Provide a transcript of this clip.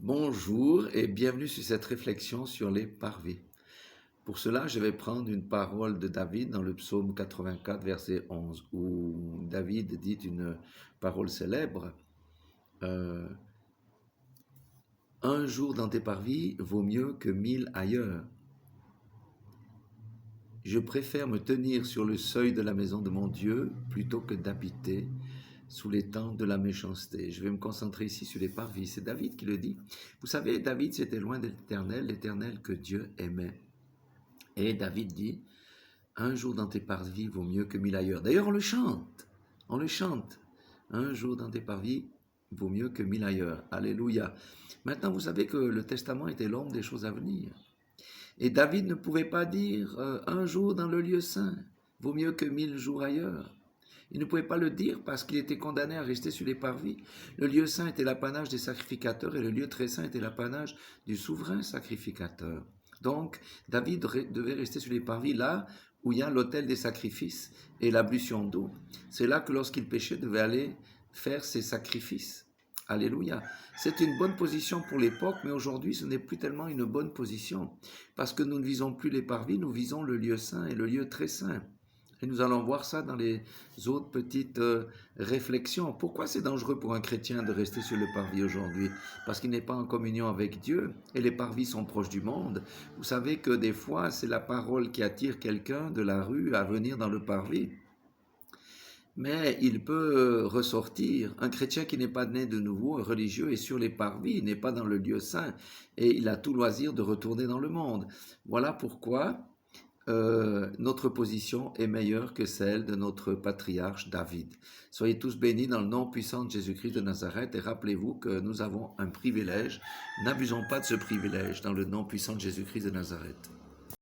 Bonjour et bienvenue sur cette réflexion sur les parvis. Pour cela, je vais prendre une parole de David dans le psaume 84, verset 11, où David dit une parole célèbre. euh, Un jour dans tes parvis vaut mieux que 1000 ailleurs. Je préfère me tenir sur le seuil de la maison de mon Dieu plutôt que d'habiter sous les tentes de la méchanceté. Je vais me concentrer ici sur les parvis. C'est David qui le dit. Vous savez, David, c'était loin de l'Éternel que Dieu aimait. Et David dit, un jour dans tes parvis vaut mieux que 1000 ailleurs. D'ailleurs, on le chante. Un jour dans tes parvis vaut mieux que 1000 ailleurs. Alléluia. Maintenant, vous savez que le testament était l'ombre des choses à venir. Et David ne pouvait pas dire un jour dans le lieu saint vaut mieux que 1000 jours ailleurs. Il ne pouvait pas le dire parce qu'il était condamné à rester sur les parvis. Le lieu saint était l'apanage des sacrificateurs et le lieu très saint était l'apanage du souverain sacrificateur. Donc, David devait rester sur les parvis là où il y a l'autel des sacrifices et l'ablution d'eau. C'est là que lorsqu'il péchait, devait aller faire ses sacrifices. Alléluia. C'est une bonne position pour l'époque, mais aujourd'hui, ce n'est plus tellement une bonne position, parce que nous ne visons plus les parvis, nous visons le lieu saint et le lieu très saint. Et nous allons voir ça dans les autres petites réflexions. Pourquoi c'est dangereux pour un chrétien de rester sur le parvis aujourd'hui? Parce qu'il n'est pas en communion avec Dieu et les parvis sont proches du monde. Vous savez que des fois, c'est la parole qui attire quelqu'un de la rue à venir dans le parvis. Mais il peut ressortir. Un chrétien qui n'est pas né de nouveau, un religieux, est sur les parvis, il n'est pas dans le lieu saint et il a tout loisir de retourner dans le monde. Voilà pourquoi notre position est meilleure que celle de notre patriarche David. Soyez tous bénis dans le nom puissant de Jésus-Christ de Nazareth et rappelez-vous que nous avons un privilège. N'abusons pas de ce privilège dans le nom puissant de Jésus-Christ de Nazareth.